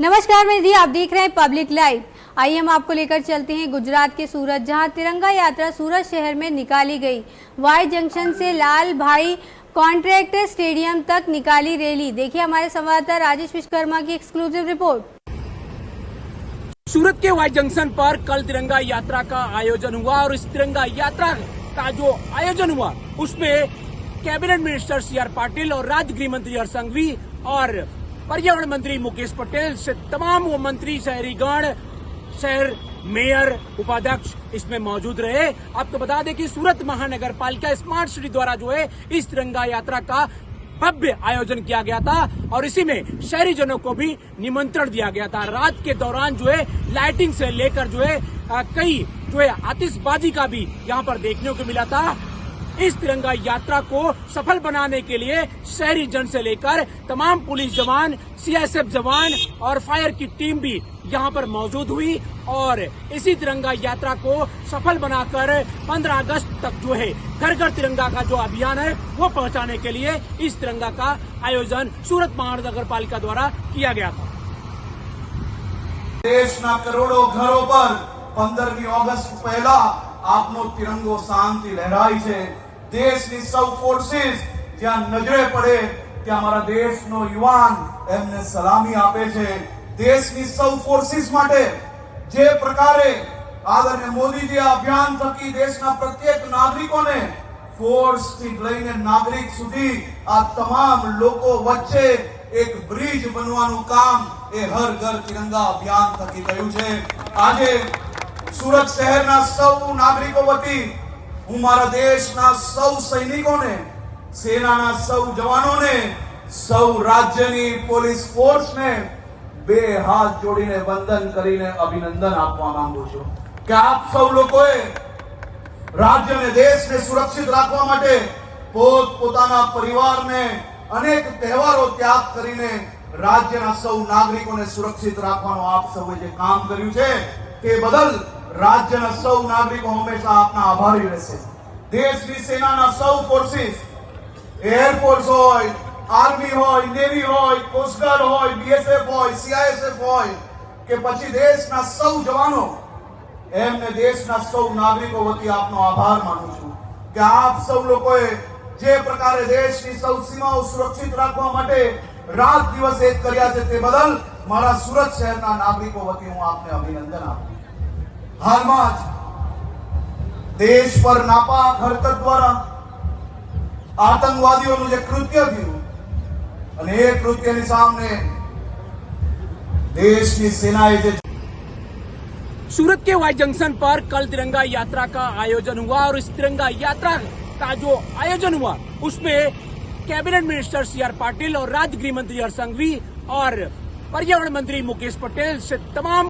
नमस्कार मैं निधि, आप देख रहे हैं पब्लिक लाइव। आइए हम आपको लेकर चलते हैं गुजरात के सूरत, जहां तिरंगा यात्रा सूरत शहर में निकाली गई। वाई जंक्शन से लाल भाई कॉन्ट्रैक्टर स्टेडियम तक निकाली रैली। देखिए हमारे संवाददाता राजेश विश्वकर्मा की एक्सक्लूसिव रिपोर्ट। सूरत के वाई जंक्शन पर कल तिरंगा यात्रा का आयोजन हुआ और इस तिरंगा यात्रा का जो आयोजन हुआ उसमें कैबिनेट मिनिस्टर CR पाटिल और राज्य गृह मंत्री हर्ष संघवी और पर्यावरण मंत्री मुकेश पटेल से तमाम वो मंत्री, शहरीगण, शहर मेयर, उपाध्यक्ष इसमें मौजूद रहे। आपको बता दें कि सूरत महानगर पालिका स्मार्ट सिटी द्वारा जो है इस तिरंगा यात्रा का भव्य आयोजन किया गया था और इसी में शहरीजनों को भी निमंत्रण दिया गया था। रात के दौरान जो है लाइटिंग से लेकर जो है कई जो है आतिशबाजी का भी यहाँ पर देखने को मिला था। इस तिरंगा यात्रा को सफल बनाने के लिए शहरी जन से लेकर तमाम पुलिस जवान, CISF जवान और फायर की टीम भी यहाँ पर मौजूद हुई और इसी तिरंगा यात्रा को सफल बनाकर 15 अगस्त तक जो है घर घर तिरंगा का जो अभियान है वो पहुंचाने के लिए इस तिरंगा का आयोजन सूरत महानगर पालिका द्वारा किया गया था। देशना करोड़ों घरों पर 15 ऑगस्ट पहला आपनो तिरंगो शांति लहराई है। देशनी सौ फोर्सिस જ્યાં નજરે પડે ત્યાં અમારા દેશનો યુવાન એમને સલામી આપે છે। દેશની સૌ ફોર્સિસ માટે જે પ્રકારે આદરણીય મોદીજી આ અભિયાન થકી દેશના પ્રત્યેક નાગરિકોને ફોર્સ થી લઈને નાગરિક સુધી આ તમામ લોકો વચ્ચે એક બ્રિજ બનવાનું કામ એ હર ઘર તિરંગા અભિયાન થકી થયું છે। આજે સુરત શહેરના સૌ નાગરિકો વતી હું મારા દેશના સૌ સૈનિકોને, સેનાના સૌ જવાનોને, સૌ રાજ્યની પોલીસ ફોર્સને બે હાથ જોડીને વંદન કરીને અભિનંદન આપવા માંગુ છું કે આપ સૌ લોકોએ રાજ્યને, દેશને સુરક્ષિત રાખવા માટે પોતાના પરિવારને અનેક તહેવારો ત્યાગ કરીને રાજ્યના સૌ નાગરિકોને સુરક્ષિત રાખવાનું આપ સૌએ જે કામ કર્યું છે તે બદલ રાજ્યના સૌ નાગરિકો હંમેશા આપના આભારી રહેશે। દેશની સેનાના સૌ ફોર્સિસ, એરફોર્સ હોય, આર્મી હોય, નેવી હોય, કોસ્ટગાર્ડ હોય, BSF હોય, CISF હોય કે પછી દેશના સૌ જવાનો, એમને દેશના સૌ નાગરિકો વતી આપનો આભાર માનું છું કે આપ સૌ લોકોએ જે પ્રકારે દેશની સૌ સીમાઓ સુરક્ષિત રાખવા માટે રાત દિવસ એક કર્યા છે તે બદલ મારા સુરત શહેરના નાગરિકો વતી હું આપને અભિનંદન આપું। હાલમાં જ દેશ પર નાપાક હરકત દ્વારા આતંકવાદીઓનું જે કૃત્ય થયું અને એ કૃત્યની સામે દેશની સેનાએ જે सूरत के वाई जंक्शन पर कल तिरंगा यात्रा का आयोजन हुआ और इस तिरंगा यात्रा का जो आयोजन हुआ उसमें कैबिनेट मिनिस्टर CR पाटिल और राज्य गृह मंत्री हर्ष संघवी और पर्यावरण मंत्री मुकेश पटेल से तमाम